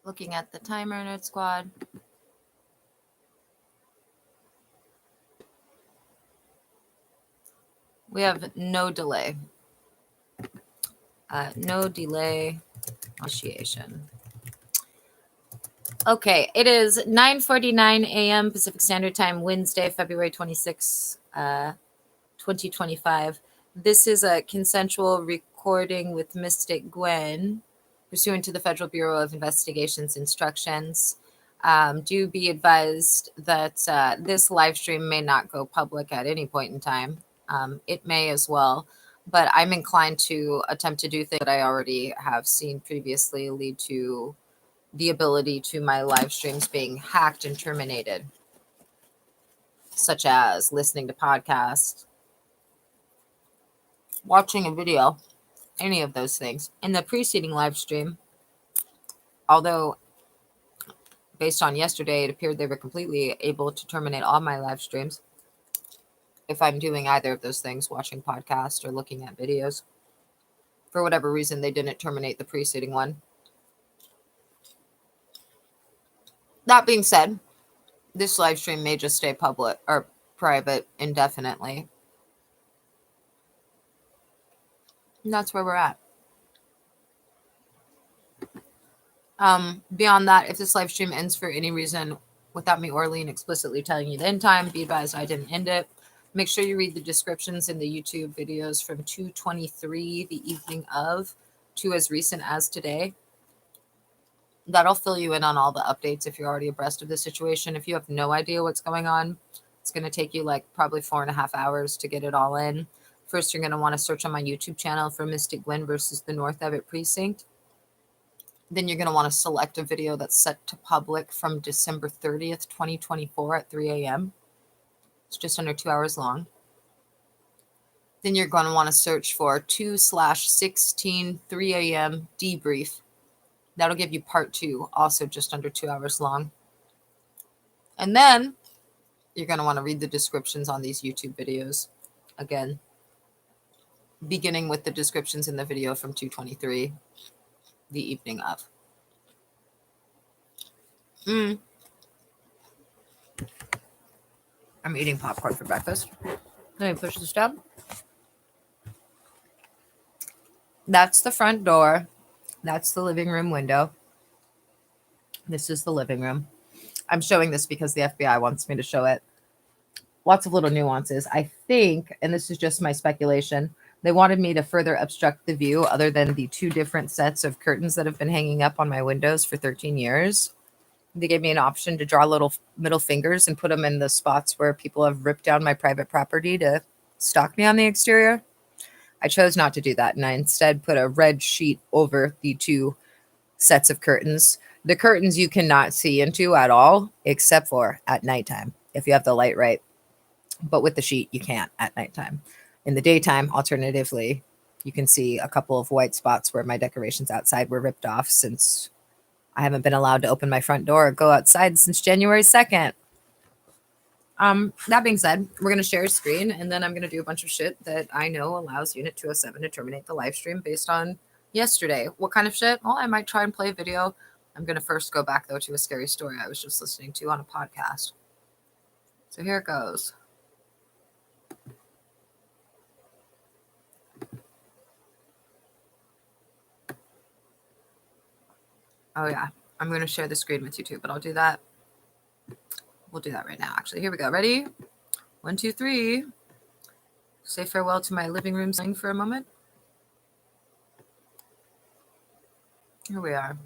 Looking at the timer, Nerd Squad. We have no delay. No delay initiation. Okay, it is 9:49 a.m. Pacific Standard Time, Wednesday, February 26, 2025. This is a consensual recording with Mystic Gwen, pursuant to the Federal Bureau of Investigation's instructions. Do be advised that this live stream may not go public at any point in time. It may as well, but I'm inclined to attempt to do things that I already have seen previously lead to the ability to my live streams being hacked and terminated, such as listening to podcasts, watching a video, any of those things. In the preceding live stream, although based on yesterday, it appeared they were completely able to terminate all my live streams if I'm doing either of those things, watching podcasts or looking at videos. For whatever reason, they didn't terminate the preceding one. That being said, this live stream may just stay public or private indefinitely. And that's where we're at. Beyond that, if this live stream ends for any reason without me or Lean explicitly telling you the end time, be advised I didn't end it. Make sure you read the descriptions in the YouTube videos from 2:23 the evening of to as recent as today. That'll fill you in on all the updates if you're already abreast of the situation. If you have no idea what's going on, it's going to take you like probably 4.5 hours to get it all in. First, you're going to want to search on my YouTube channel for Mystic Gwen versus the North Everett Precinct. Then you're going to want to select a video that's set to public from December 30th, 2024 at 3 a.m. It's just under 2 hours long. Then you're going to want to search for 2/16 3 a.m. debrief. That'll give you part 2, also just under 2 hours long. And then you're going to want to read the descriptions on these YouTube videos. Again, beginning with the descriptions in the video from 2:23 the evening of. I'm eating popcorn for breakfast. Let me push this down. That's the front door. That's the living room window. This is the living room. I'm showing this because the FBI wants me to show it. Lots of little nuances. I think, and this is just my speculation, they wanted me to further obstruct the view other than the 2 different sets of curtains that have been hanging up on my windows for 13 years. They gave me an option to draw little middle fingers and put them in the spots where people have ripped down my private property to stalk me on the exterior. I chose not to do that, and I instead put a red sheet over the 2 sets of curtains. The curtains you cannot see into at all, except for at nighttime, if you have the light right. But with the sheet, you can't at nighttime. In the daytime, alternatively, you can see a couple of white spots where my decorations outside were ripped off since I haven't been allowed to open my front door or go outside since January 2nd. That being said, we're going to share a screen, and then I'm going to do a bunch of shit that I know allows Unit 207 to terminate the live stream based on yesterday. What kind of shit? Well, I might try and play a video. I'm going to first go back, though, to a scary story I was just listening to on a podcast. So here it goes. Oh, yeah. I'm going to share the screen with you, too, but I'll do that. We'll do that right now, actually. Here we go. Ready? 1, 2, 3. Say farewell to my living room thing for a moment. Here we are.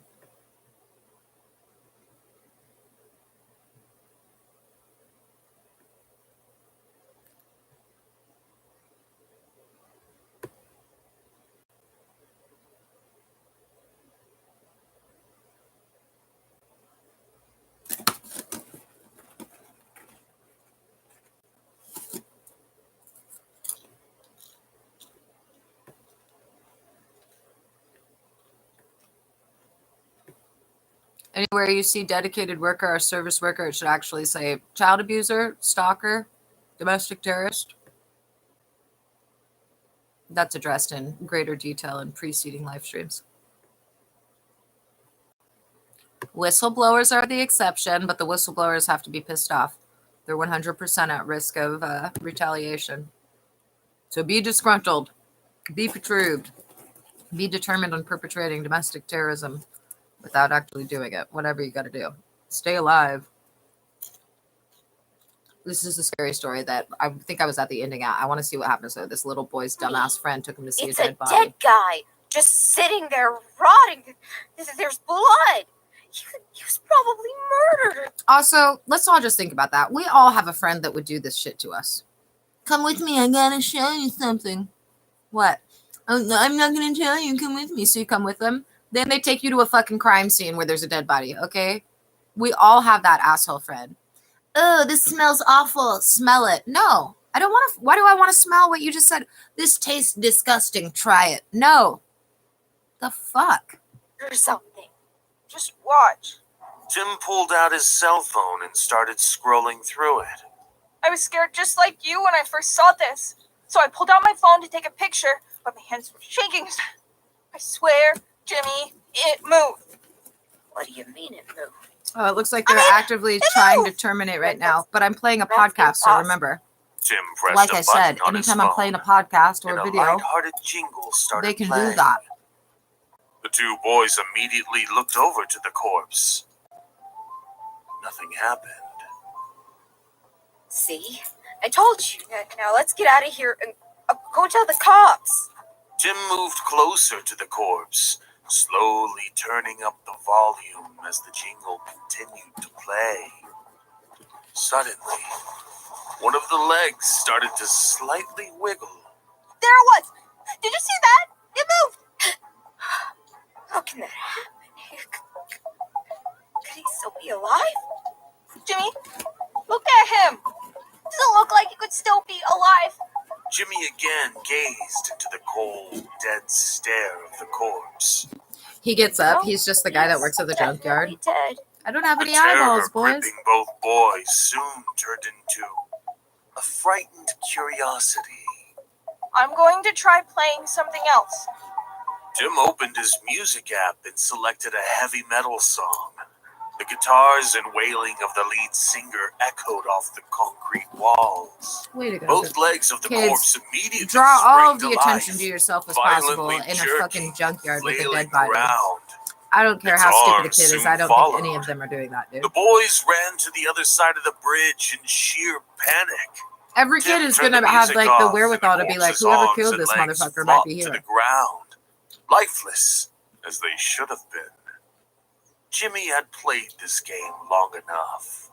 Anywhere you see dedicated worker or service worker, it should actually say child abuser, stalker, domestic terrorist. That's addressed in greater detail in preceding live streams. Whistleblowers are the exception, but the whistleblowers have to be pissed off. They're 100% at risk of retaliation. So be disgruntled, be perturbed, be determined on perpetrating domestic terrorism without actually doing it. Whatever you got to do. Stay alive. This is a scary story that I think I was at the ending at. I want to see what happens though. This little boy's dumbass friend took him to see a dead body. It's a dead guy just sitting there rotting. There's blood. He was probably murdered. Also, let's all just think about that. We all have a friend that would do this shit to us. Come with me. I gotta show you something. What? Oh, no, I'm not gonna tell you. Come with me. So you come with them. Then they take you to a fucking crime scene where there's a dead body. Okay? We all have that asshole friend. Oh, this smells awful. Smell it. No, I don't want to. Why do I want to smell what you just said? This tastes disgusting. Try it. No. The fuck? Or something. Just watch. Tim pulled out his cell phone and started scrolling through it. I was scared just like you when I first saw this. So I pulled out my phone to take a picture, but my hands were shaking. I swear, Jimmy, it moved. What do you mean it moved? Oh, it looks like they're actively trying to terminate right now, but I'm playing a podcast, so remember. Tim pressed Like a I said, button on his anytime I'm phone, playing a podcast or and a a video, lighthearted jingle started they can playing. do that. The two boys immediately looked over to the corpse. Nothing happened. See? I told you. Now let's get out of here and go tell the cops. Tim moved closer to the corpse, slowly turning up the volume as the jingle continued to play. Suddenly, one of the legs started to slightly wiggle. There it was. Did you see that? It moved. How can that happen? Could he still be alive? Jimmy, look at him. Doesn't look like he could still be alive. Jimmy again gazed into the cold, dead stare of the corpse. He gets up. He's just the guy that works at the junkyard. Dead. I don't have The any eyeballs, terror boys. gripping both boys soon turned into a frightened curiosity. I'm going to try playing something else. Tim opened his music app and selected a heavy metal song. The guitars and wailing of the lead singer echoed off the concrete walls. Way to go. Both legs of the Kids, corpse immediately Draw all of sprang the to attention life, to yourself as possible violently in a jerking, fucking junkyard with a flailing dead body. around. I don't care Its how stupid a arms kid is. soon I don't followed. think any of them are doing that, dude. The boys ran to the other side of the bridge in sheer panic. Every Tim kid is turned going to the have music like off, the and wherewithal to be like, corpse's whoever arms killed and this legs motherfucker might be flopped to here. the ground, lifeless as they should have been. Jimmy had played this game long enough.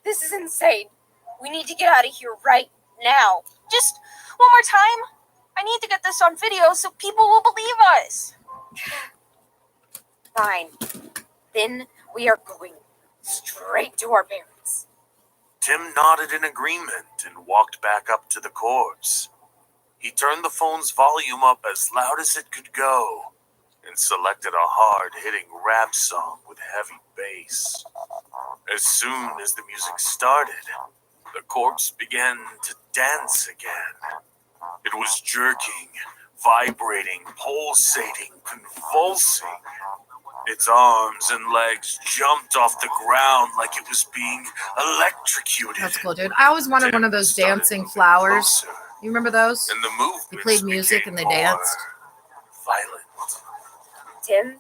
This is insane. We need to get out of here right now. Just one more time. I need to get this on video so people will believe us. Fine. Then we are going straight to our parents. Tim nodded in agreement and walked back up to the corpse. He turned the phone's volume up as loud as it could go and selected a hard-hitting rap song with heavy bass. As soon as the music started, the corpse began to dance again. It was jerking, vibrating, pulsating, convulsing. Its arms and legs jumped off the ground like it was being electrocuted. That's cool, dude. I always wanted one of those dancing flowers. Closer, You remember those? and the movements They played music and they became more danced. violent. Tim,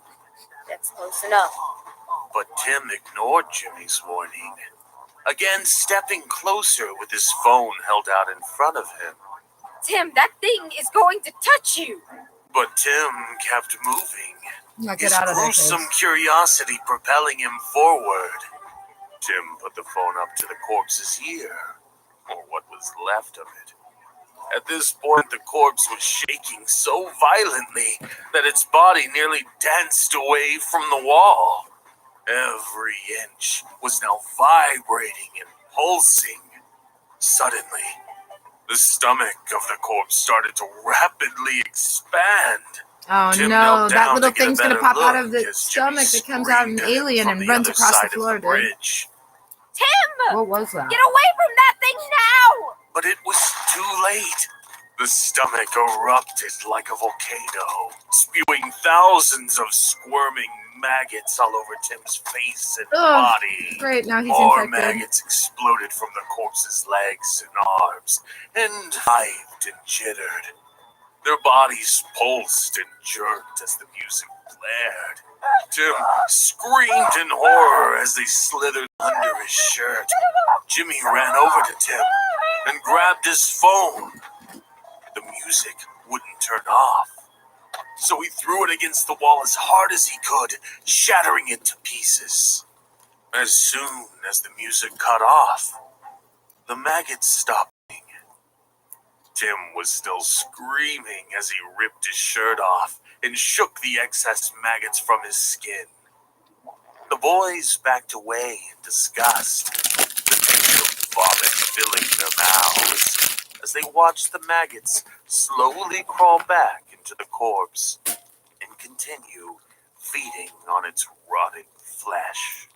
that's close enough. But Tim ignored Jimmy's warning, again stepping closer with his phone held out in front of him. Tim, that thing is going to touch you. But Tim kept moving, Yeah, his get out of there, kids. gruesome curiosity propelling him forward. Tim put the phone up to the corpse's ear, or what was left of it. At this point, the corpse was shaking so violently that its body nearly danced away from the wall. Every inch was now vibrating and pulsing. Suddenly, the stomach of the corpse started to rapidly expand. Oh Tim no, knelt that down little to get a thing's gonna better pop out look of the as Jimmy stomach that comes out an screamed at him alien from and the runs other across the side of floor, dude. bridge. Tim, What was that? get away from that thing now. But it was too late. The stomach erupted like a volcano, spewing thousands of squirming maggots all over Tim's face and body. Great, now he's More infected. maggots exploded from the corpse's legs and arms, and writhed and jittered. Their bodies pulsed and jerked as the music blared. Tim screamed in horror as they slithered under his shirt. Jimmy ran over to Tim and grabbed his phone. The music wouldn't turn off, so he threw it against the wall as hard as he could, shattering it to pieces. As soon as the music cut off, the maggots stopped. Tim was still screaming as he ripped his shirt off and shook the excess maggots from his skin. The boys backed away in disgust, the taste of vomit filling their mouths, as they watched the maggots slowly crawl back into the corpse and continue feeding on its rotting flesh.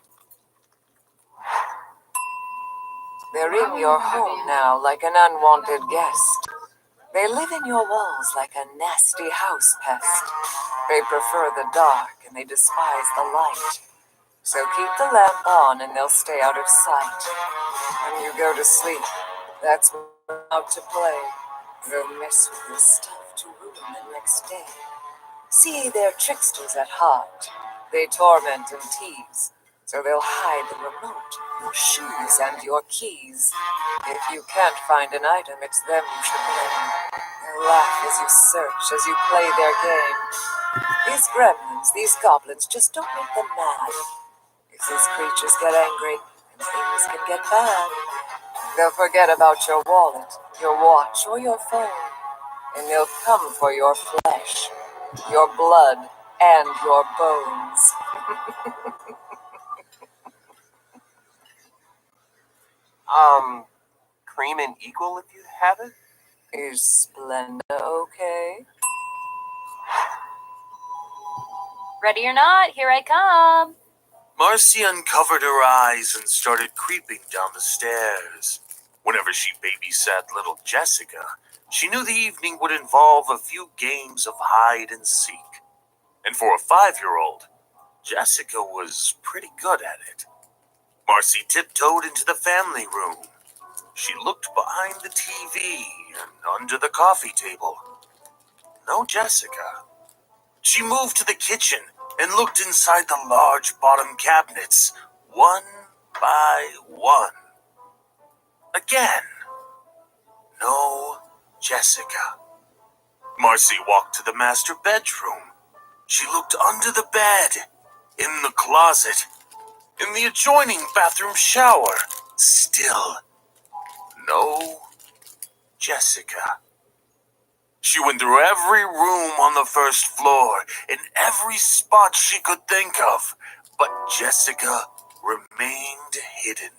They're in your home now like an unwanted guest. They live in your walls like a nasty house pest. They prefer the dark and they despise the light. So keep the lamp on and they'll stay out of sight. When you go to sleep, that's when they're out to play. They'll mess with your stuff to ruin the next day. See, they're tricksters at heart. They torment and tease. So they'll hide the remote, your shoes, and your keys. If you can't find an item, it's them you should blame. They'll laugh as you search, as you play their game. These gremlins, these goblins, just don't make them mad. If these creatures get angry, then things can get bad. They'll forget about your wallet, your watch, or your phone. And they'll come for your flesh, your blood, and your bones. Cream and equal if you have it? Is Splenda okay? Ready or not, here I come. Marcy uncovered her eyes and started creeping down the stairs. Whenever she babysat little Jessica, she knew the evening would involve a few games of hide and seek. And for a 5-year-old, Jessica was pretty good at it. Marcy tiptoed into the family room. She looked behind the TV and under the coffee table. No Jessica. She moved to the kitchen and looked inside the large bottom cabinets, one by one. Again, no Jessica. Marcy walked to the master bedroom. She looked under the bed, in the closet, in the adjoining bathroom shower. Still, no Jessica. She went through every room on the first floor, in every spot she could think of, but Jessica remained hidden.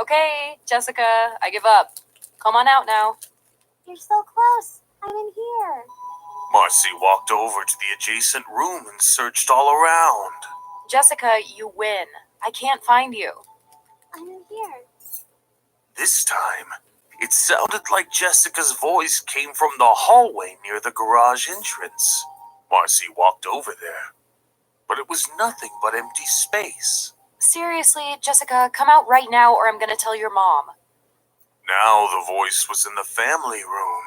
Okay, Jessica, I give up. Come on out now. You're so close. I'm in here. Marcy walked over to the adjacent room and searched all around. Jessica, you win. I can't find you. I'm in here. This time, it sounded like Jessica's voice came from the hallway near the garage entrance. Marcy walked over there, but it was nothing but empty space. Seriously, Jessica, come out right now or I'm gonna tell your mom. Now the voice was in the family room.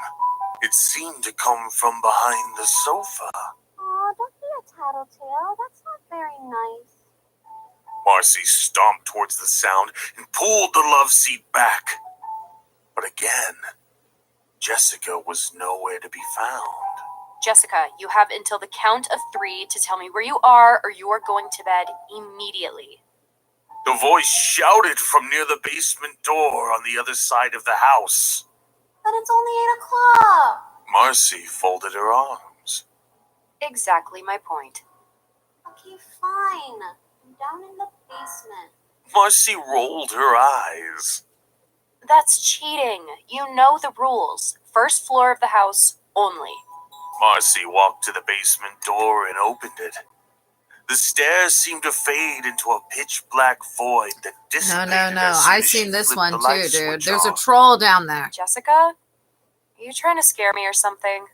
It seemed to come from behind the sofa. Aw, don't be a tattletale. That's not very nice. Marcy stomped towards the sound and pulled the love seat back. But again, Jessica was nowhere to be found. Jessica, you have until the count of 3 to tell me where you are or you are going to bed immediately. The voice shouted from near the basement door on the other side of the house. But it's only 8 o'clock. Marcy folded her arms. Exactly my point. Okay, fine. I'm down in the basement. Marcy rolled her eyes. That's cheating. You know the rules. First floor of the house only. Marcy walked to the basement door and opened it. The stairs seemed to fade into a pitch-black void that dissipated. No. as soon I as she seen this flipped one the too, light dude. switch There's a on. troll down there. Jessica? Are you trying to scare me or something?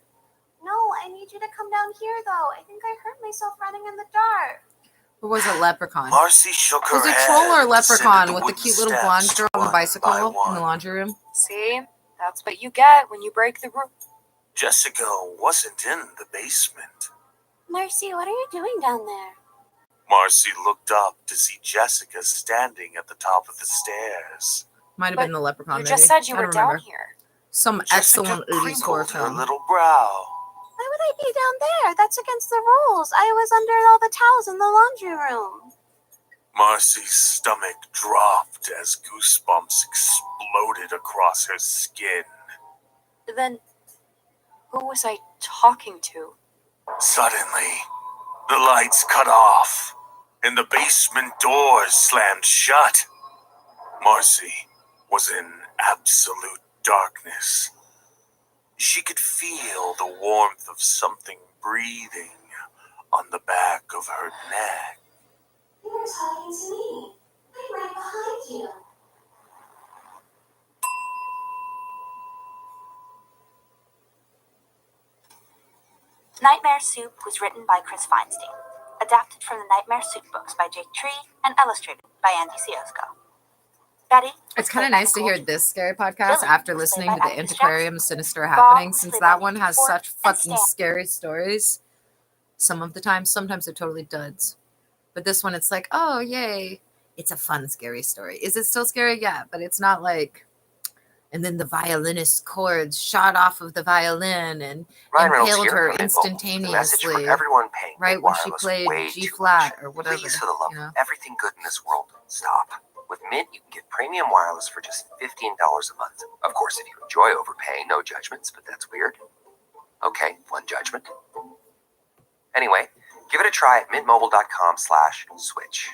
No, I need you to come down here, though. I think I hurt myself running in the dark. Or was it Leprechaun? Marcy shook her Was it head. Troll or and Leprechaun descended with the wooden cute little blonde steps girl on the one by bicycle in one. the laundry room? See? That's what you get when you break the rule. Jessica wasn't in the basement. Marcy, what are you doing down there? Marcy looked up to see Jessica standing at the top of the stairs. Might have But been the Leprechaun. You maybe. just said you I were don't down remember. here. Some Jessica excellent 80s horror crinkled her film. little brow. Why would I be down there? That's against the rules. I was under all the towels in the laundry room. Marcy's stomach dropped as goosebumps exploded across her skin. Then, who was I talking to? Suddenly, the lights cut off, and the basement doors slammed shut. Marcy was in absolute darkness. She could feel the warmth of something breathing on the back of her neck. You were talking to me. I'm right behind you. Nightmare Soup was written by Chris Feinstein, adapted from the Nightmare Soup books by Jake Tree, and illustrated by Andy Siosko. Betty. It's kind of nice to hear this scary podcast after listening to the Antiquarium Sinister Happening, since that one has such fucking scary stories. Some of the time, sometimes they're totally duds. But this one, it's like, oh, yay. It's a fun, scary story. Is it still scary? Yeah, but it's not like... And then the violinist's chords shot off of the violin and impaled her instantaneously. For everyone paying right when she played G-flat or whatever. Please, for the love you know? of everything good in this world, stop. With Mint, you can get premium wireless for just $15 a month. Of course, if you enjoy overpaying, no judgments, but that's weird. Okay, one judgment. Anyway, give it a try at mintmobile.com/switch.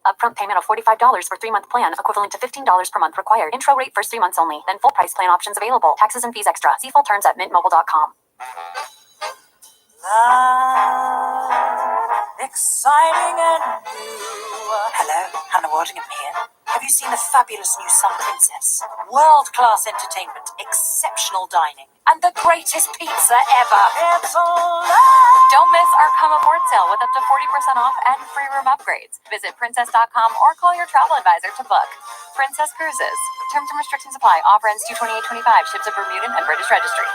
Upfront payment of $45 for 3-month plan, equivalent to $15 per month required. Intro rate first 3 months only. Then full price plan options available. Taxes and fees extra. See full terms at mintmobile.com. Exciting and new. Hello, Hannah Waddingham here. Have you seen the fabulous new Sun Princess? World-class entertainment, exceptional dining, and the greatest pizza ever. It's Don't miss our come aboard sale with up to 40% off and free room upgrades. Visit princess.com or call your travel advisor to book. Princess Cruises. Terms and restrictions apply. Offer ends 2/28/25. Ships at Bermudan and British Registry.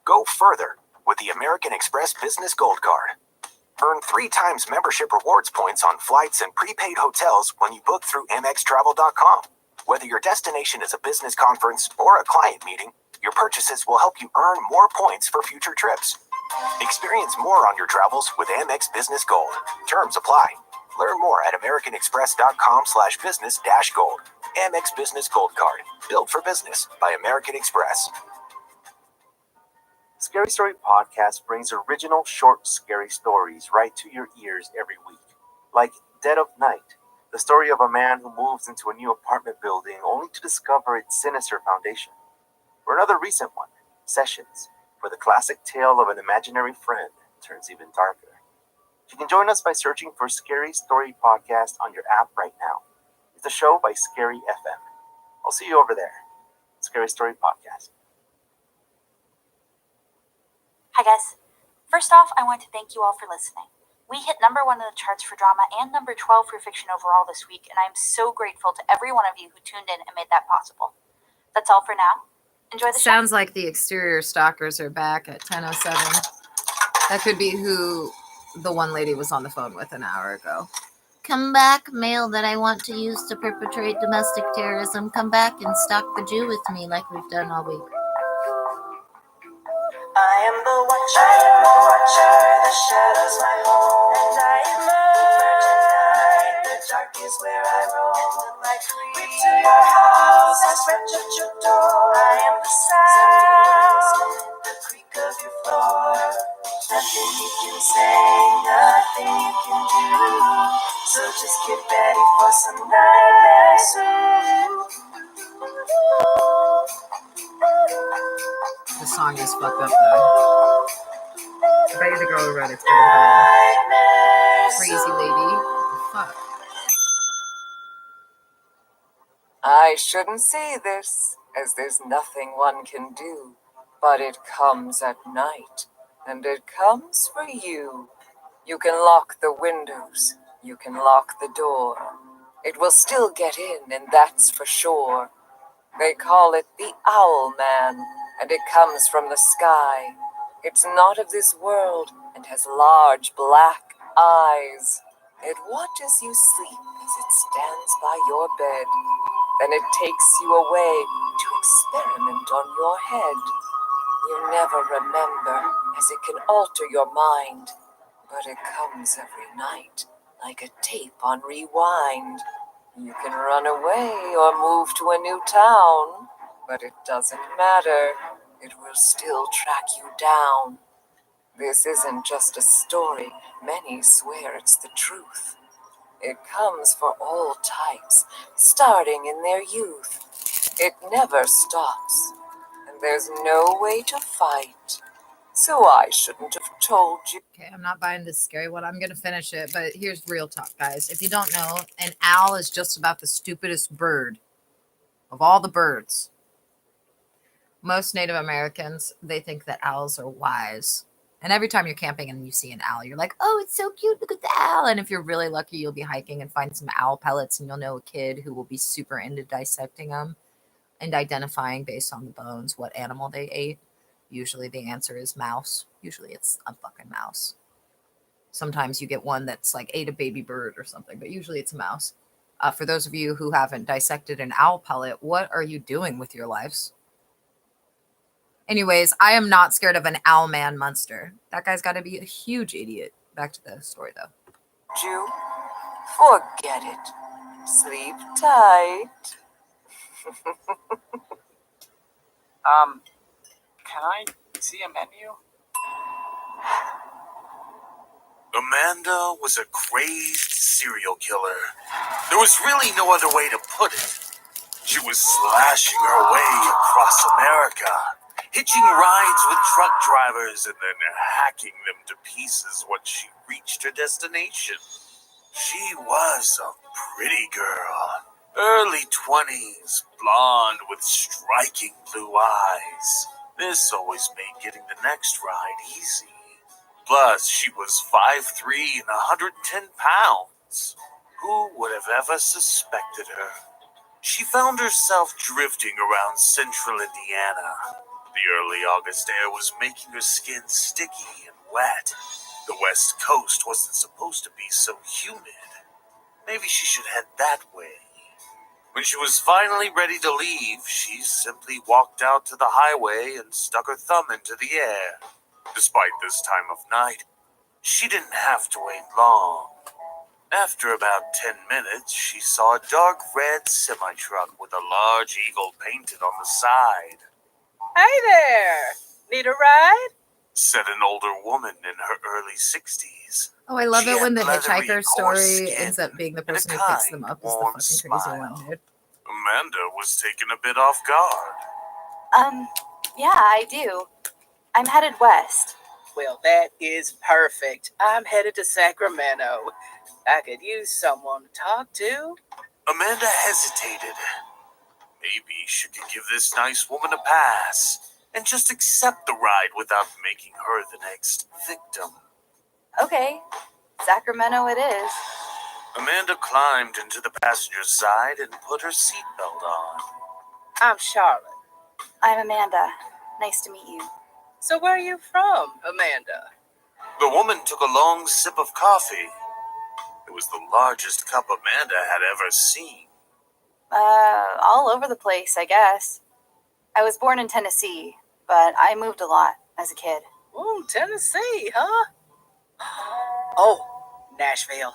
Go further with the American Express Business Gold Card. Earn 3 times membership rewards points on flights and prepaid hotels when you book through MXTravel.com. Whether your destination is a business conference or a client meeting, your purchases will help you earn more points for future trips. Experience more on your travels with Amex Business Gold. Terms apply. Learn more at americanexpress.com/business-gold. Amex Business Gold Card. Built for business by American Express. Scary Story Podcast brings original short scary stories right to your ears every week. Like Dead of Night, the story of a man who moves into a new apartment building only to discover its sinister foundation. Or another recent one, Sessions, where the classic tale of an imaginary friend turns even darker. You can join us by searching for Scary Story Podcast on your app right now. It's a show by Scary FM. I'll see you over there. Scary Story Podcast. Hi guys. First off, I want to thank you all for listening. We hit number 1 in the charts for drama and number 12 for fiction overall this week, and I'm so grateful to every one of you who tuned in and made that possible. That's all for now. Enjoy the show. Sounds like the exterior stalkers are back at 10:07. That could be who the one lady was on the phone with an hour ago. Come back, mail that I want to use to perpetrate domestic terrorism. Come back and stalk the Jew with me like we've done all week. I am the watcher, the shadows my home, and I emerge at night, the dark is where I roam, and like creep to your house, I scratch at your door, I am the sound, the creak of your floor, nothing you can say, nothing you can do, so just get ready for some nightmare soup. The song is fucked up though. I bet you the girl who wrote it's good and bad. Crazy lady. What the fuck? I shouldn't say this. as there's nothing one can do. But it comes at night, and it comes for you. You can lock the windows, you can lock the door. It will still get in, and that's for sure. They call it the Owl Man, and it comes from the sky. It's not of this world, and has large black eyes. It watches you sleep as it stands by your bed. Then it takes you away to experiment on your head. You never remember, as it can alter your mind. But it comes every night, like a tape on rewind. You can run away or move to a new town, but it doesn't matter. It will still track you down. This isn't just a story. Many swear it's the truth. It comes for all types, starting in their youth. It never stops, and there's no way to fight. So I shouldn't have told you. Okay, I'm not buying this scary one. I'm going to finish it, but here's real talk, guys. If you don't know, an owl is just about the stupidest bird of all the birds. Most Native Americans, they think that owls are wise. And every time you're camping and you see an owl, you're like, oh, it's so cute. Look at the owl. And if you're really lucky, you'll be hiking and find some owl pellets, and you'll know a kid who will be super into dissecting them and identifying based on the bones what animal they ate. Usually the answer is mouse. Usually it's a fucking mouse. Sometimes you get one that's like ate a baby bird or something, but usually it's a mouse. For those of you who haven't dissected an owl pellet, what are you doing with your lives? Anyways, I am not scared of an owl man monster. That guy's got to be a huge idiot. Back to the story, though. You forget it. Sleep tight. Can I see a menu? Amanda was a crazed serial killer. There was really no other way to put it. She was slashing her way across America, hitching rides with truck drivers and then hacking them to pieces once she reached her destination. She was a pretty girl. Early 20s, blonde with striking blue eyes. This always made getting the next ride easy. Plus, she was 5'3" and 110 pounds. Who would have ever suspected her? She found herself drifting around central Indiana. The early August air was making her skin sticky and wet. The West Coast wasn't supposed to be so humid. Maybe she should head that way. When she was finally ready to leave, she simply walked out to the highway and stuck her thumb into the air. Despite this time of night, she didn't have to wait long. After about 10 minutes, she saw a dark red semi-truck with a large eagle painted on the side. Hey there! Need a ride? Said an older woman in her early 60s. Oh, I love She it when the had leathery, hitchhiker coarse story skin ends up being the and a person who picks them kind, up as the warm fucking crazy smile. one, dude. Amanda was taken a bit off guard. Yeah, I do. I'm headed west. Well, that is perfect. I'm headed to Sacramento. I could use someone to talk to. Amanda hesitated. Maybe she could give this nice woman a pass and just accept the ride without making her the next victim. Okay, Sacramento it is. Amanda climbed into the passenger side and put her seatbelt on. I'm Charlotte. I'm Amanda. Nice to meet you. So where are you from, Amanda? The woman took a long sip of coffee. It was the largest cup Amanda had ever seen. All over the place, I guess. I was born in Tennessee, but I moved a lot as a kid. Ooh, Tennessee, huh? Oh, Nashville.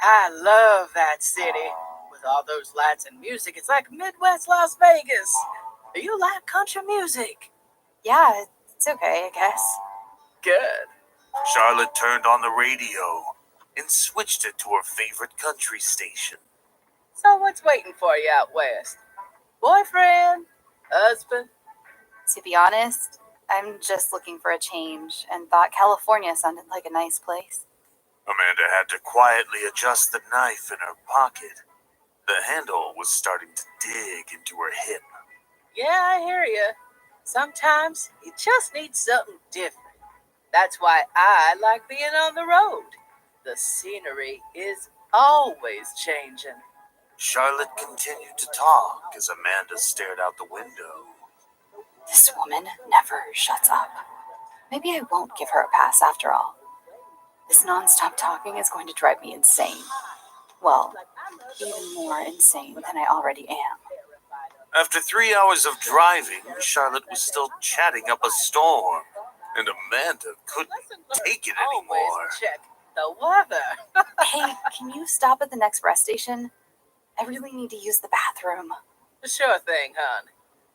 I love that city. With all those lights and music, it's like Midwest Las Vegas. Do you like country music? Yeah, it's okay, I guess. Good. Charlotte turned on the radio and switched it to her favorite country station. So what's waiting for you out west? Boyfriend? Husband? To be honest, I'm just looking for a change and thought California sounded like a nice place. Amanda had to quietly adjust the knife in her pocket. The handle was starting to dig into her hip. Yeah, I hear you. Sometimes you just need something different. That's why I like being on the road. The scenery is always changing. Charlotte continued to talk as Amanda stared out the window. This woman never shuts up. Maybe I won't give her a pass after all. This nonstop talking is going to drive me insane. Well, even more insane than I already am. After 3 hours of driving, Charlotte was still chatting up a storm, and Amanda couldn't take it anymore. Always check the weather. Hey, can you stop at the next rest station? I really need to use the bathroom. Sure thing, hon.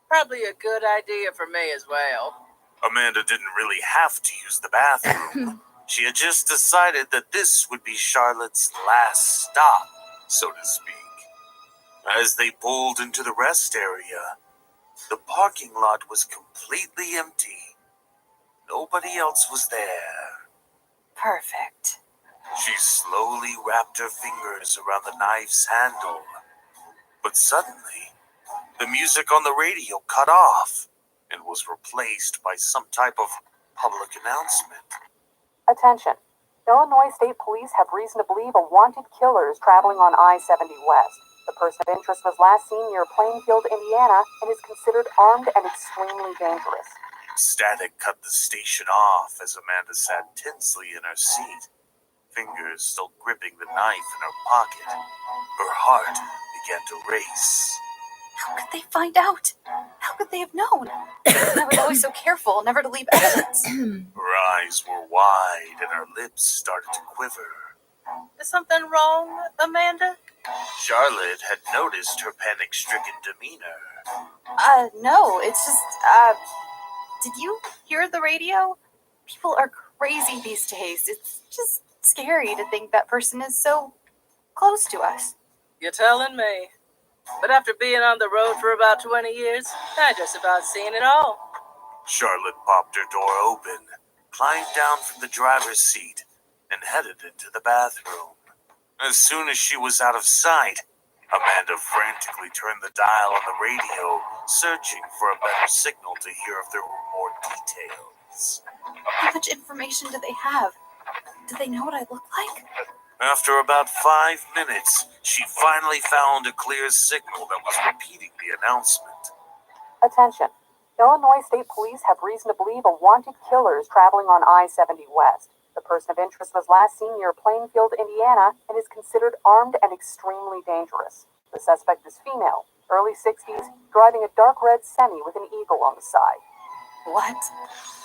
Probably a good idea for me as well. Amanda didn't really have to use the bathroom. She had just decided that this would be Charlotte's last stop, so to speak. As they pulled into the rest area, the parking lot was completely empty. Nobody else was there. Perfect. She slowly wrapped her fingers around the knife's handle. But suddenly, the music on the radio cut off and was replaced by some type of public announcement. Attention. Illinois State Police have reason to believe a wanted killer is traveling on I-70 West. The person of interest was last seen near Plainfield, Indiana, and is considered armed and extremely dangerous. Static cut the station off as Amanda sat tensely in her seat, fingers still gripping the knife in her pocket. Her heart began to race. How could they find out? How could they have known? I was always so careful never to leave evidence. Her eyes were wide and her lips started to quiver. Is something wrong, Amanda? Charlotte had noticed her panic-stricken demeanor. No, it's just, did you hear the radio? People are crazy these days. It's just scary to think that person is so close to us. You're telling me. But after being on the road for about 20 years, I just about seen it all. Charlotte popped her door open, climbed down from the driver's seat, and headed into the bathroom. As soon as she was out of sight, Amanda frantically turned the dial on the radio, searching for a better signal to hear if there were more details. How much information do they have? Do they know what I look like? After about 5 minutes, she finally found a clear signal that was repeating the announcement. Attention. Illinois State Police have reason to believe a wanted killer is traveling on I-70 West. The person of interest was last seen near Plainfield, Indiana, and is considered armed and extremely dangerous. The suspect is female, early 60s, driving a dark red semi with an eagle on the side. What?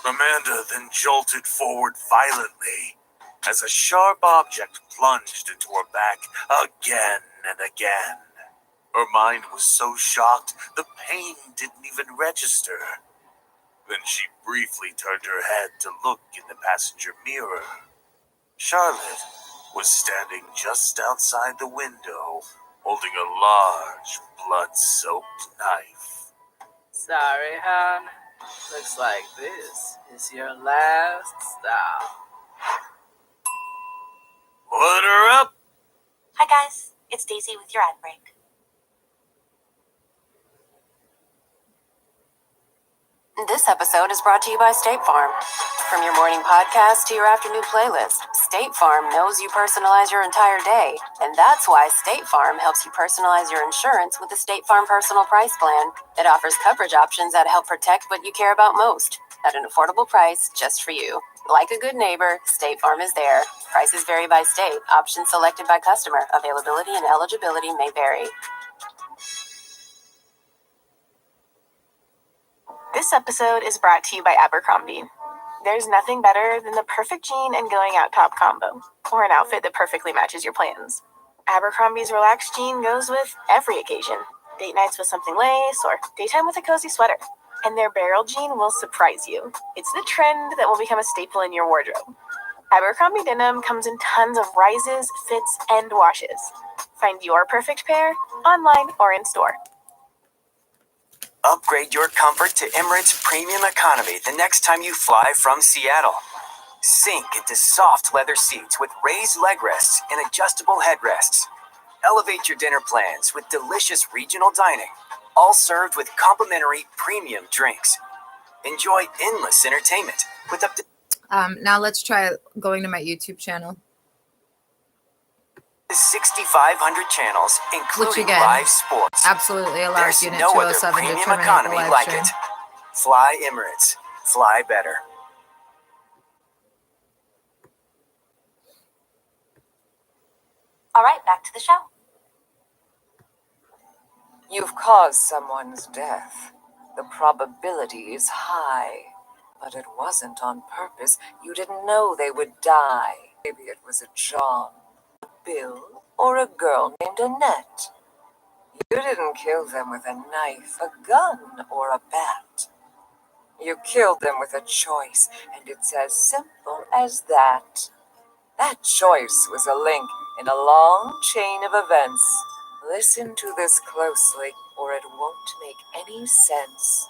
Amanda then jolted forward violently as a sharp object plunged into her back again and again. Her mind was so shocked, the pain didn't even register. Then she briefly turned her head to look in the passenger mirror. Charlotte was standing just outside the window, holding a large, blood-soaked knife. Sorry, hon. Looks like this is your last stop. Order up! Hi guys, it's Daisy with your ad break. This episode is brought to you by State Farm. From your morning podcast to your afternoon playlist, State Farm knows you personalize your entire day, and that's why State Farm helps you personalize your insurance with the State Farm Personal Price Plan. It offers coverage options that help protect what you care about most at an affordable price just for you. Like a good neighbor, State Farm is there. Prices vary by state. Options selected by customer. Availability and eligibility may vary. This episode is brought to you by Abercrombie. There's nothing better than the perfect jean and going out top combo, or an outfit that perfectly matches your plans. Abercrombie's relaxed jean goes with every occasion. Date nights with something lace, or daytime with a cozy sweater. And their barrel jean will surprise you. It's the trend that will become a staple in your wardrobe. Abercrombie denim comes in tons of rises, fits, and washes. Find your perfect pair online or in store. Upgrade your comfort to Emirates Premium Economy the next time you fly from Seattle. Sink into soft leather seats with raised leg rests and adjustable headrests. Elevate your dinner plans with delicious regional dining. all served with complimentary premium drinks. Enjoy endless entertainment with up to Now let's try going to my YouTube channel. 6,500 channels, Which including again, live sports. absolutely allows There's Unit no other 207 to premium terminate the economy live like stream. it. Fly Emirates. Fly better. All right, back to the show. You've caused someone's death. The probability is high. But it wasn't on purpose. You didn't know they would die. Maybe it was a John, a Bill, or a girl named Annette. You didn't kill them with a knife, a gun, or a bat. You killed them with a choice, and it's as simple as that. That choice was a link in a long chain of events. Listen to this closely, or it won't make any sense.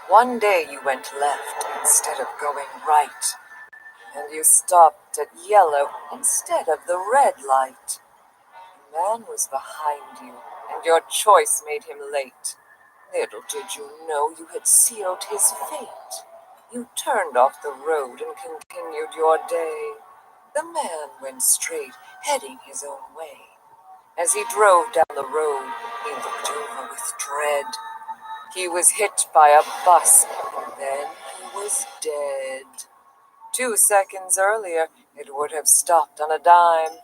One day you went left instead of going right, and you stopped at yellow instead of the red light. A man was behind you, and your choice made him late. Little did you know you had sealed his fate. You turned off the road and continued your day. The man went straight, heading his own way. As he drove down the road, he looked over with dread. He was hit by a bus, and then he was dead. 2 seconds earlier, it would have stopped on a dime.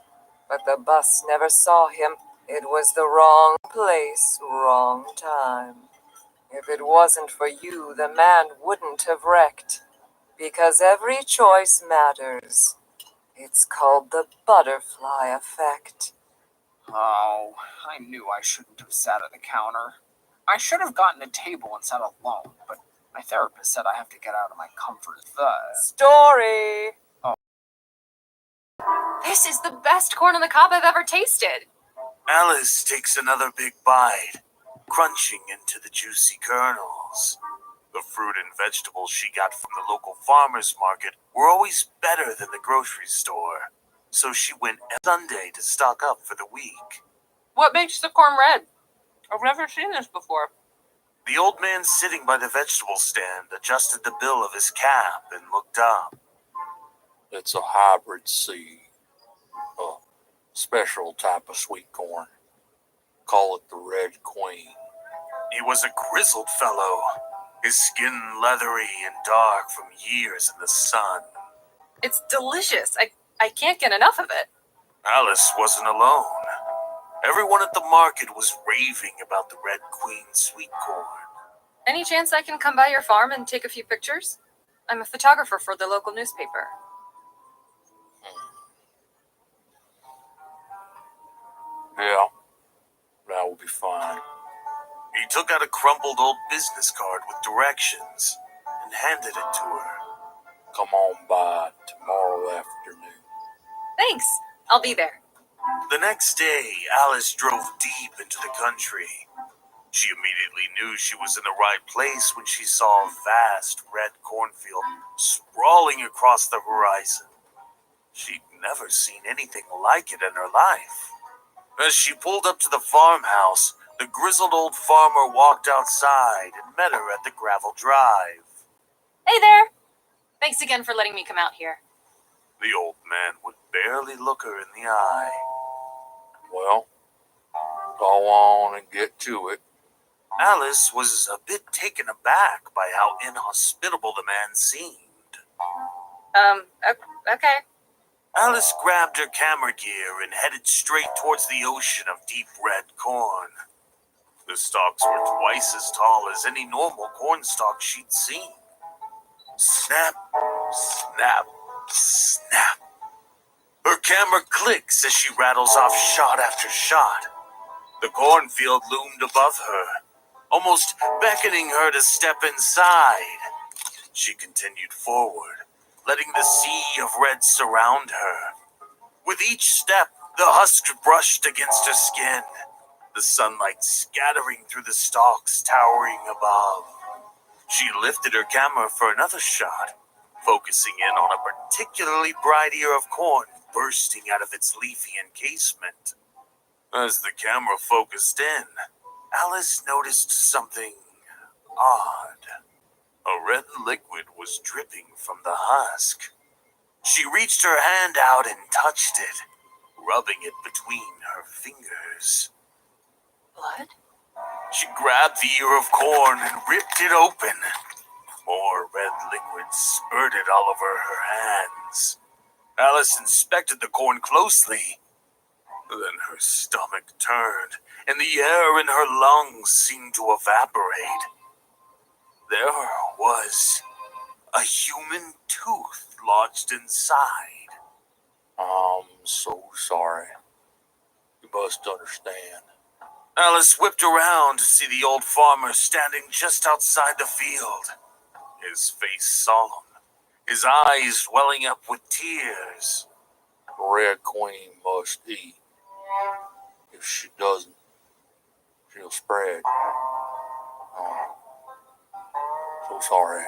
But the bus never saw him. It was the wrong place, wrong time. If it wasn't for you, the man wouldn't have wrecked. Because every choice matters. It's called the butterfly effect. Oh, I knew I shouldn't have sat at the counter. I should have gotten a table and sat alone, but my therapist said I have to get out of my comfort zone. Story! This is the best corn on the cob I've ever tasted. Alice takes another big bite, crunching into the juicy kernels. The fruit and vegetables she got from the local farmer's market were always better than the grocery store, so she went every Sunday to stock up for the week. What makes the corn red? I've never seen this before. The old man sitting by the vegetable stand adjusted the bill of his cap and looked up. It's a hybrid seed. A special type of sweet corn. Call it the Red Queen. He was a grizzled fellow, his skin leathery and dark from years in the sun. It's delicious. I can't get enough of it. Alice wasn't alone. Everyone at the market was raving about the Red Queen sweet corn. Any chance I can come by your farm and take a few pictures? I'm a photographer for the local newspaper. Yeah, that will be fine. He took out a crumpled old business card with directions and handed it to her. Come on by tomorrow afternoon. Thanks. I'll be there. The next day, Alice drove deep into the country. She immediately knew she was in the right place when she saw a vast red cornfield sprawling across the horizon. She'd never seen anything like it in her life. As she pulled up to the farmhouse, the grizzled old farmer walked outside and met her at the gravel drive. Hey there. Thanks again for letting me come out here. The old man would barely look her in the eye. Well, go on and get to it. Alice was a bit taken aback by how inhospitable the man seemed. Okay. Alice grabbed her camera gear and headed straight towards the ocean of deep red corn. The stalks were twice as tall as any normal corn stalk she'd seen. Snap, snap, snap. Her camera clicks as she rattles off shot after shot. The cornfield loomed above her, almost beckoning her to step inside. She continued forward, letting the sea of red surround her. With each step, the husk brushed against her skin, the sunlight scattering through the stalks towering above. She lifted her camera for another shot, focusing in on a particularly bright ear of corn bursting out of its leafy encasement. As the camera focused in, Alice noticed something odd. A red liquid was dripping from the husk. She reached her hand out and touched it, rubbing it between her fingers. Blood? She grabbed the ear of corn and ripped it open. More red liquid spurted all over her hands. Alice inspected the corn closely. Then her stomach turned, and the air in her lungs seemed to evaporate. There was a human tooth lodged inside. I'm so sorry. You must understand. Alice whipped around to see the old farmer standing just outside the field. His face solemn, his eyes welling up with tears. The Red Queen must eat. If she doesn't, she'll spread. Oh, so sorry.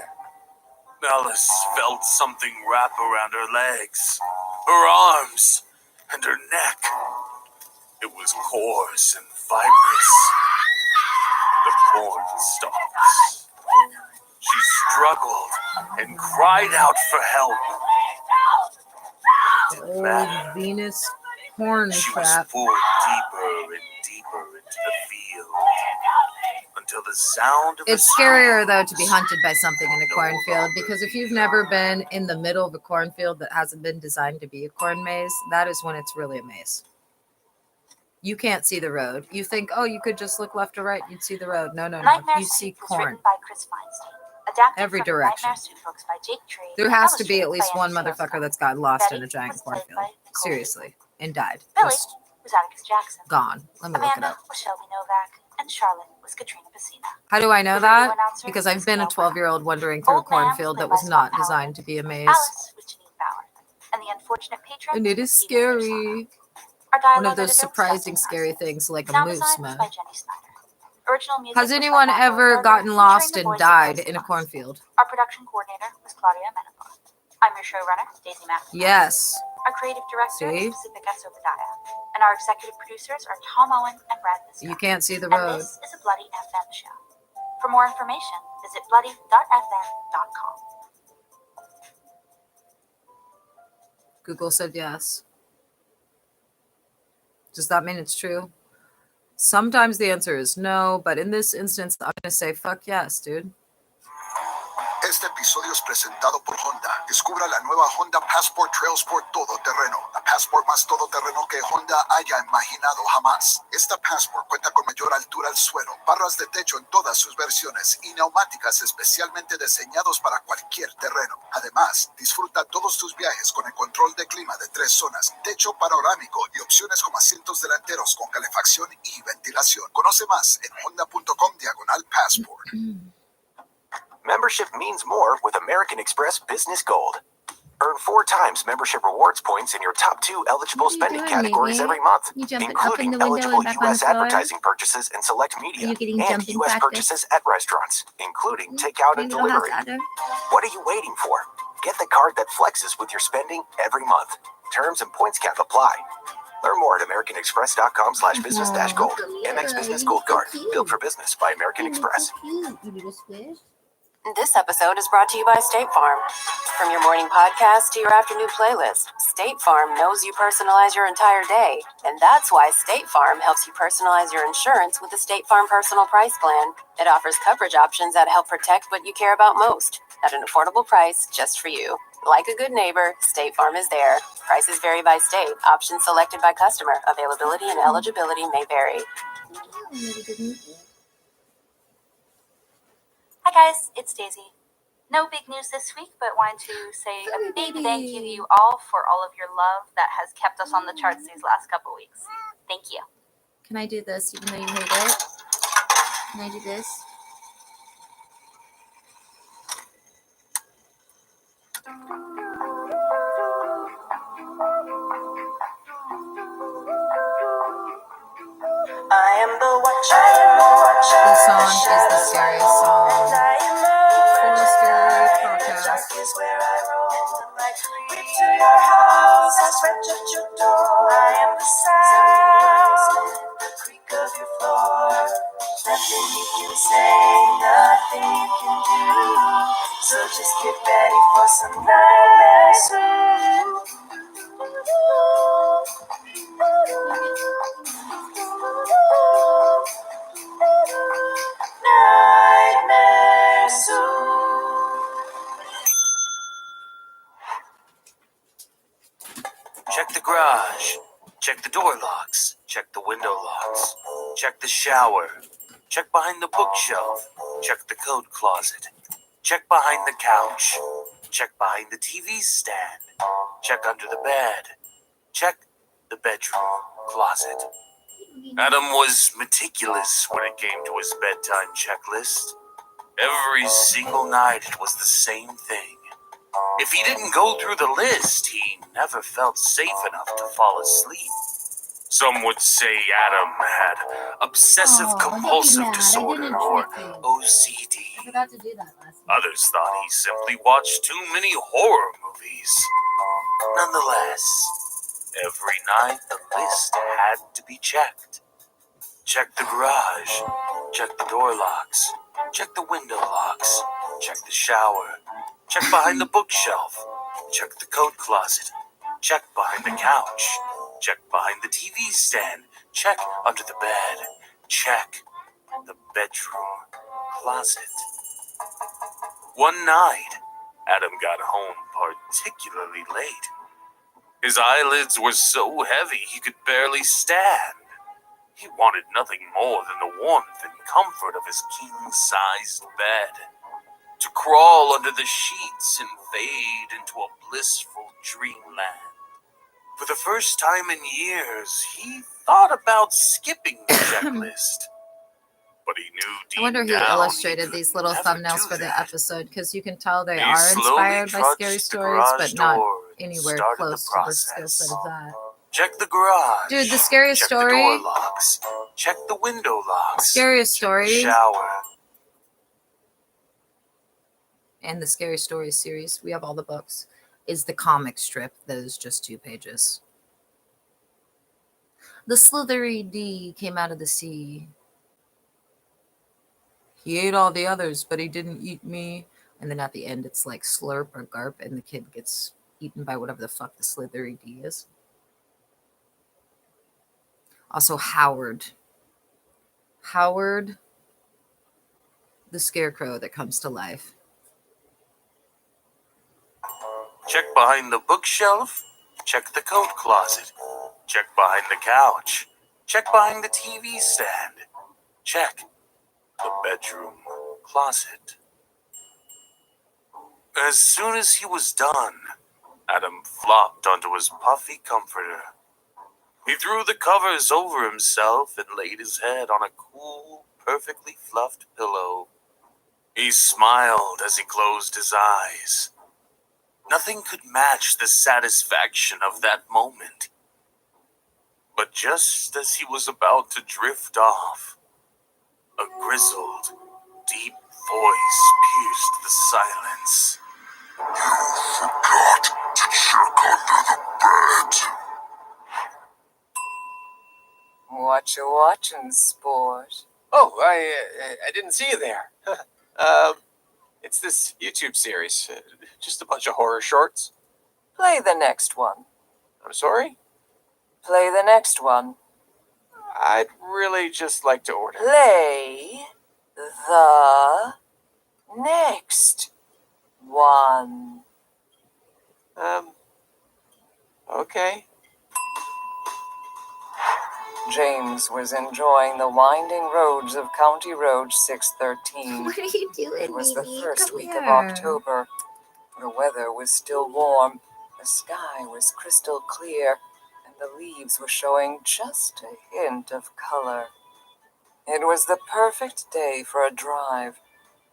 Alice felt something wrap around her legs, her arms, and her neck. It was coarse and fibrous. The corn stalks. She struggled and cried out for help. Old Venus corn She was trap. pulled deeper and deeper into the field until the sound of It's scarier though to be hunted by something in a cornfield, because if you've never been in the middle of a cornfield that hasn't been designed to be a corn maze, that is when it's really a maze. You can't see the road. You think, oh, you could just look left or right, you'd see the road. No. Nightmare You see Soup was corn. written by Chris Feinstein, adapted Every from the direction. Nightmare Soup books by Jake Tree, There has to be at illustrated least by one Andy motherfucker Scott. that's got lost in Betty a giant was played cornfield. by Nicole Seriously. And died. Billy Just was Atticus Jackson. gone. Let me look it Amanda up. was Shelby Novak, and Charlotte was Katrina Pacina. How do I know The radio that? announcer Because was I've been a Gail Brown. 12-year-old wandering through a Old Man was cornfield played that by was not Scott designed Howard. to be a maze. Alice was Janine Bauer, and the unfortunate patron And it was is Stephen Persona. scary. Our One dialogue of those editor was surprising, Dustin scary Larson. things like a Sound moose design was smell. by Jenny Snyder. Original music Has was by anyone Matt ever Goldberger, gotten featuring lost the and voice of died Leslie in a Lunst. cornfield? Our production coordinator was Claudia Menapos. I'm your showrunner, Daisy Matthews. Yes. Our creative director See? is Pacific S. Obadiah. And our executive producers are Tom Owen and Brad Piscott. You can't see the And road. this is a Bloody FM show. For more information, visit bloody.fm.com. Google said yes. Does that mean it's true? Sometimes the answer is no, but in this instance, I'm going to say fuck yes, dude. Este episodio es presentado por Honda. Descubra la nueva Honda Passport Trailsport Todoterreno. La Passport más todoterreno que Honda haya imaginado jamás. Esta Passport cuenta con mayor altura al suelo, barras de techo en todas sus versiones y neumáticas especialmente diseñados para cualquier terreno. Además, disfruta todos tus viajes con el control de clima de 3 zonas, techo panorámico y opciones como asientos delanteros con calefacción y ventilación. Conoce más en honda.com/passport. Membership means more with American Express Business Gold. Earn 4 times membership rewards points in your top 2 eligible What are you spending doing, categories Mimi? every month, You jumping up in including the window eligible and back on the U.S. floor? advertising purchases and select media, Are you getting and jumping U.S. practice? purchases at restaurants, including takeout and Little house delivery. adder. What are you waiting for? Get the card that flexes with your spending every month. Terms and points cap apply. Learn more at americanexpress.com/business-gold. MX Business Gold Card. Built for business by American Express. You little squish. This episode is brought to you by State Farm. From your morning podcast to your afternoon playlist, State Farm knows you personalize your entire day. And that's why State Farm helps you personalize your insurance with the State Farm Personal Price Plan. It offers coverage options that help protect what you care about most at an affordable price just for you. Like a good neighbor, State Farm is there. Prices vary by state. Options selected by customer. Availability and eligibility may vary. Hi guys, it's Daisy. No big news this week, but wanted to say a big thank you to you all for all of your love that has kept us on the charts these last couple weeks. Thank you. Can I do this even though you hate it? Can I do this? I am the watcher. This song is the scariest song for a scary podcast. Is where I roll like creep to your house. I scratch at your door. I am the sound, the creak of your floor. So just get ready for some nightmares. Nightmares. Check the garage. Check the door locks. Check the window locks. Check the shower. Check behind the bookshelf. Check the coat closet. Check behind the couch. Check behind the TV stand. Check under the bed. Check the bedroom closet. Adam was meticulous when it came to his bedtime checklist. Every single night it was the same thing. If he didn't go through the list, he never felt safe enough to fall asleep. Some would say Adam had obsessive-compulsive disorder or OCD. I forgot to do that last night. Others thought he simply watched too many horror movies. Nonetheless, every night the list had to be checked. Check the garage. Check the door locks. Check the window locks. Check the shower. Check behind the bookshelf. Check the coat closet. Check behind the couch. Check behind the TV stand. Check under the bed. Check the bedroom closet. One night, Adam got home particularly late. His eyelids were so heavy he could barely stand. He wanted nothing more than the warmth and comfort of his king-sized bed. To crawl under the sheets and fade into a blissful dreamland. For the first time in years, he thought about skipping the checklist. But he knew deep I wonder who down illustrated he these could little never thumbnails do for the that. episode, because you can tell they He are slowly inspired by trudged scary the stories, garage but not door and anywhere started close the to the skill process. set of that. Check the garage. Dude, the scariest Check story. the door locks. Check the window locks. Scariest Check story. the shower. And the Scary Stories series, we have all the books, is the comic strip that is just 2 pages. The slithery D came out of the sea. He ate all the others, but he didn't eat me. And then at the end, it's like slurp or garp, and the kid gets eaten by whatever the fuck the slithery D is. Also, Howard. Howard, the scarecrow that comes to life. Check behind the bookshelf. Check the coat closet. Check behind the couch. Check behind the TV stand. Check the bedroom closet. As soon as he was done, Adam flopped onto his puffy comforter. He threw the covers over himself and laid his head on a cool, perfectly fluffed pillow. He smiled as he closed his eyes. Nothing could match the satisfaction of that moment. But just as he was about to drift off, a grizzled, deep voice pierced the silence. Forgot to check under the bed. What you watching, sport? Oh, I didn't see you there. It's this YouTube series. Just a bunch of horror shorts. Play the next one. I'm sorry? Play the next one. I'd really just like to order. Play the next one. Okay. James was enjoying the winding roads of County Road 613. What are you doing, It was the Mimi? first Come week here. of October. The weather was still warm, the sky was crystal clear, and the leaves were showing just a hint of color. It was the perfect day for a drive.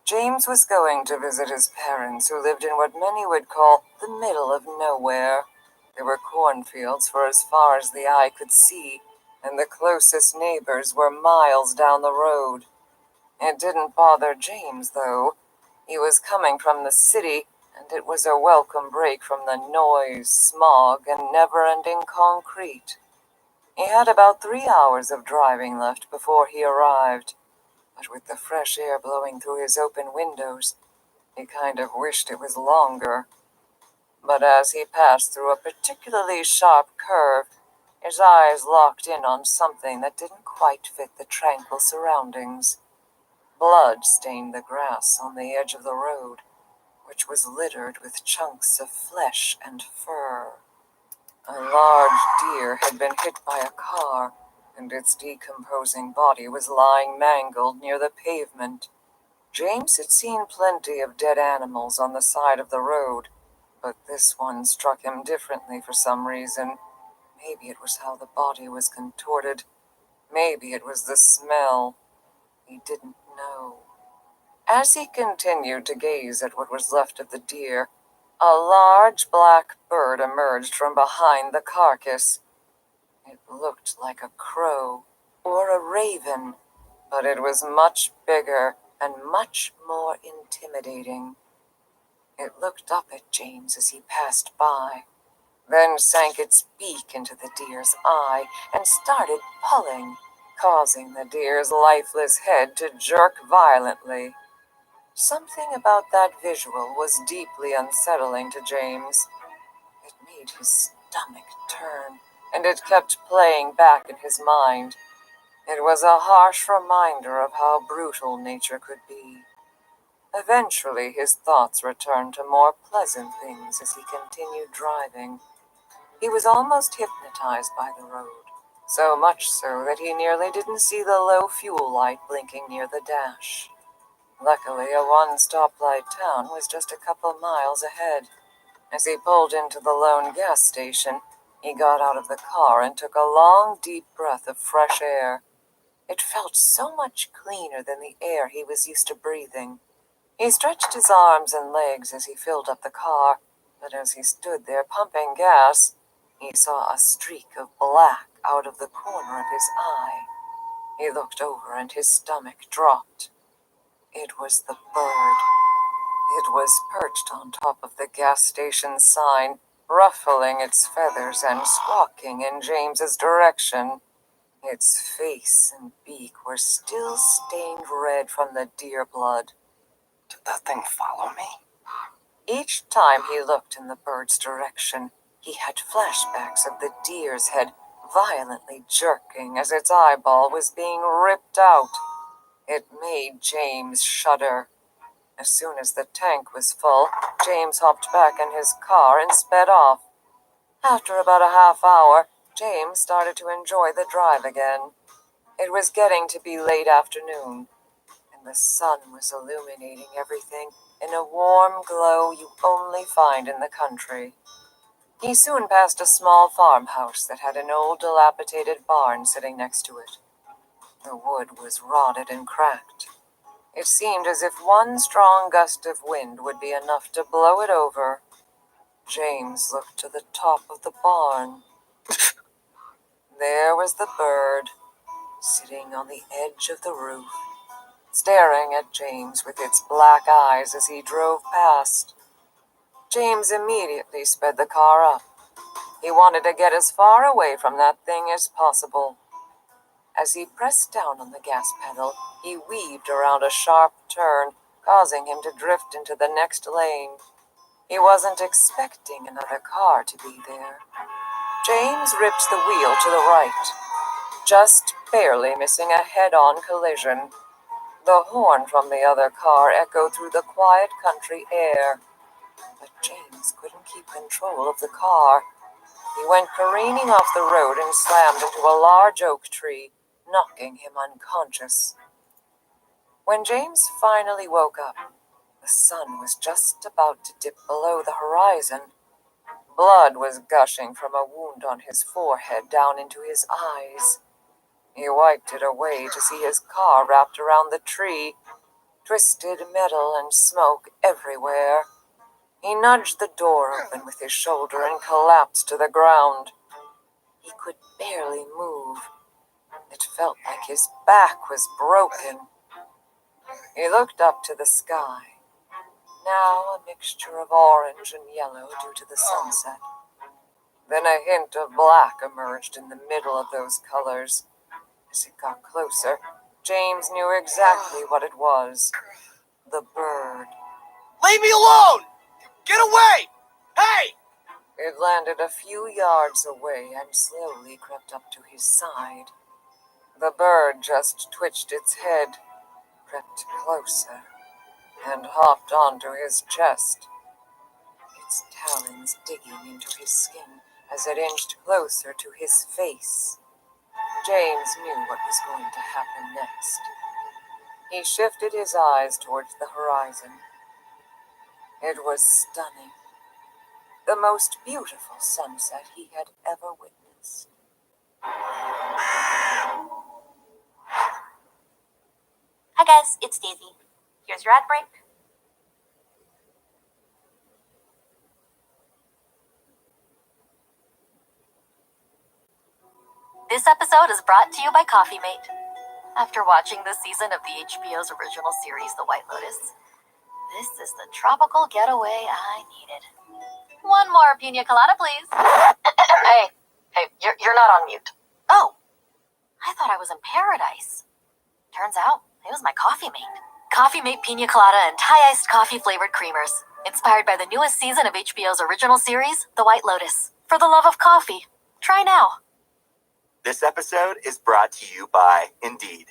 James was going to visit his parents, who lived in what many would call the middle of nowhere. There were cornfields for as far as the eye could see, and the closest neighbors were miles down the road. It didn't bother James, though. He was coming from the city, and it was a welcome break from the noise, smog, and never-ending concrete. He had about 3 hours of driving left before he arrived, but with the fresh air blowing through his open windows, He kind of wished it was longer. But as he passed through a particularly sharp curve, his eyes locked in on something that didn't quite fit the tranquil surroundings. Blood stained the grass on the edge of the road, which was littered with chunks of flesh and fur. A large deer had been hit by a car, and its decomposing body was lying mangled near the pavement. James had seen plenty of dead animals on the side of the road, but this one struck him differently for some reason. Maybe it was how the body was contorted. Maybe it was the smell. He didn't know. As he continued to gaze at what was left of the deer, a large black bird emerged from behind the carcass. It looked like a crow or a raven, but it was much bigger and much more intimidating. It looked up at James as he passed by, then sank its beak into the deer's eye and started pulling, causing the deer's lifeless head to jerk violently. Something about that visual was deeply unsettling to James. It made his stomach turn, and it kept playing back in his mind. It was a harsh reminder of how brutal nature could be. Eventually, his thoughts returned to more pleasant things as he continued driving. He was almost hypnotized by the road, so much so that he nearly didn't see the low fuel light blinking near the dash. Luckily, a one-stoplight town was just a couple miles ahead. As he pulled into the lone gas station, he got out of the car and took a long, deep breath of fresh air. It felt so much cleaner than the air he was used to breathing. He stretched his arms and legs as he filled up the car, but as he stood there pumping gas, he saw a streak of black out of the corner of his eye. He looked over and his stomach dropped. It was the bird. It was perched on top of the gas station sign, ruffling its feathers and squawking in James's direction. Its face and beak were still stained red from the deer blood. Did that thing follow me? Each time he looked in the bird's direction, he had flashbacks of the deer's head violently jerking as its eyeball was being ripped out. It made James shudder. As soon as the tank was full, James hopped back in his car and sped off. After about a half hour, James started to enjoy the drive again. It was getting to be late afternoon, and the sun was illuminating everything in a warm glow you only find in the country. He soon passed a small farmhouse that had an old dilapidated barn sitting next to it. The wood was rotted and cracked. It seemed as if one strong gust of wind would be enough to blow it over. James looked to the top of the barn. There was the bird, sitting on the edge of the roof, staring at James with its black eyes as he drove past. James immediately sped the car up. He wanted to get as far away from that thing as possible. As he pressed down on the gas pedal, he weaved around a sharp turn, causing him to drift into the next lane. He wasn't expecting another car to be there. James ripped the wheel to the right, just barely missing a head-on collision. The horn from the other car echoed through the quiet country air, but James couldn't keep control of the car. He went careening off the road and slammed into a large oak tree, knocking him unconscious. When James finally woke up, the sun was just about to dip below the horizon. Blood was gushing from a wound on his forehead down into his eyes. He wiped it away to see his car wrapped around the tree, twisted metal and smoke everywhere. He nudged the door open with his shoulder and collapsed to the ground. He could barely move. It felt like his back was broken. He looked up to the sky, now a mixture of orange and yellow due to the sunset. Then a hint of black emerged in the middle of those colors. As it got closer, James knew exactly what it was. The bird. Leave me alone! Get away! Hey! It landed a few yards away and slowly crept up to his side. The bird just twitched its head, crept closer, and hopped onto his chest, its talons digging into his skin as it inched closer to his face. James knew what was going to happen next. He shifted his eyes towards the horizon. It was stunning. The most beautiful sunset he had ever witnessed. Hi guys, it's Daisy. Here's your ad break. This episode is brought to you by Coffee Mate. After watching this season of the HBO's original series, The White Lotus, this is the tropical getaway I needed. One more pina colada, please. hey, you're not on mute. Oh, I thought I was in paradise. Turns out, it was my Coffee Mate. Coffee Mate pina colada and Thai iced coffee flavored creamers. Inspired by the newest season of HBO's original series, The White Lotus. For the love of coffee. Try now. This episode is brought to you by Indeed.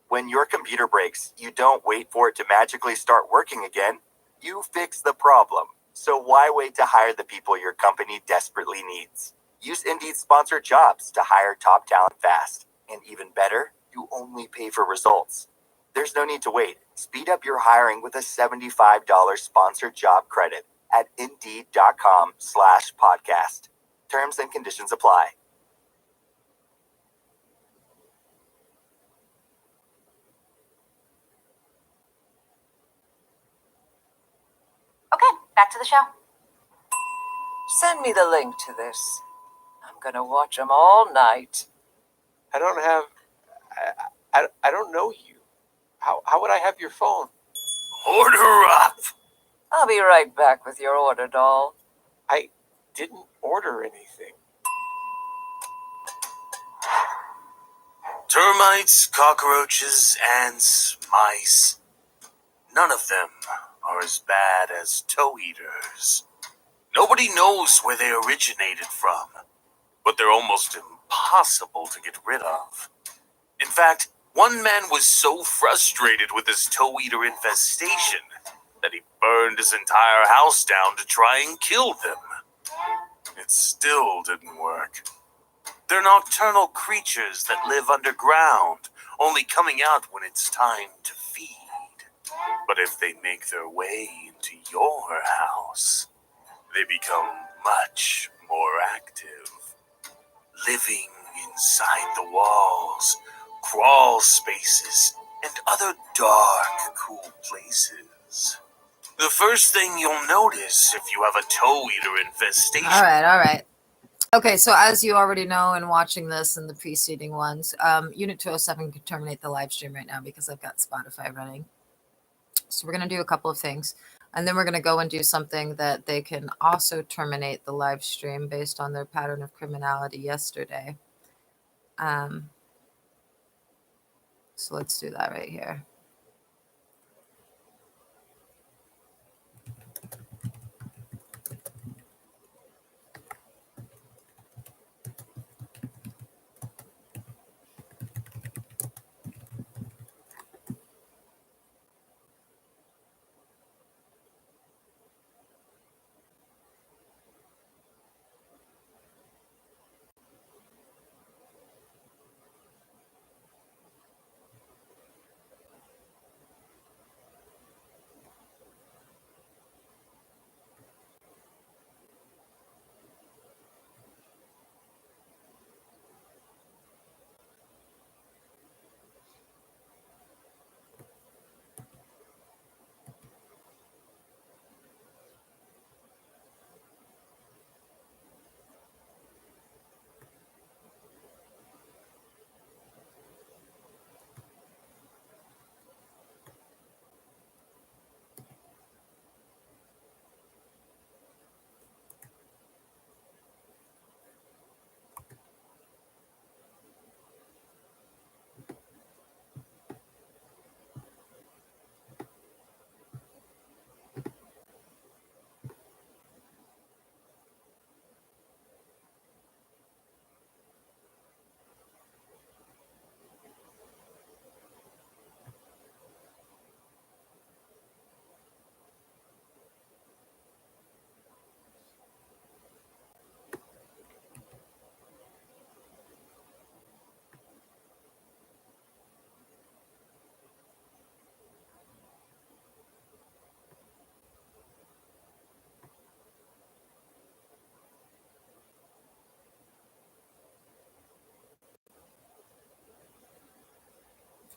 When your computer breaks, you don't wait for it to magically start working again. You fix the problem. So why wait to hire the people your company desperately needs? Use Indeed's sponsored jobs to hire top talent fast. And even better, you only pay for results. There's no need to wait. Speed up your hiring with a $75 sponsored job credit at Indeed.com/podcast. Terms and conditions apply. Okay, back to the show. Send me the link to this. I'm gonna watch them all night. I don't have. I don't know you. How would I have your phone? Order up! I'll be right back with your order, doll. I didn't order anything. Termites, cockroaches, ants, mice. None of them are as bad as toe eaters. Nobody knows where they originated from, but they're almost impossible to get rid of. In fact, one man was so frustrated with his toe eater infestation that he burned his entire house down to try and kill them. It still didn't work. They're nocturnal creatures that live underground, only coming out when it's time to feed. But if they make their way into your house, they become much more active, living inside the walls, crawl spaces, and other dark, cool places. The first thing you'll notice if you have a toe eater infestation. All right. Okay, so as you already know in watching this and the preceding ones, Unit 207 can terminate the live stream right now because I've got Spotify running. So we're going to do a couple of things. And then we're going to go and do something that they can also terminate the live stream based on their pattern of criminality yesterday. So let's do that right here.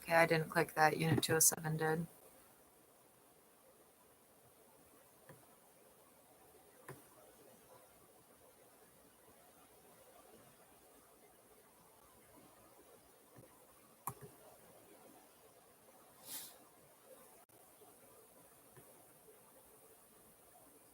Okay, I didn't click that. Unit 207 did.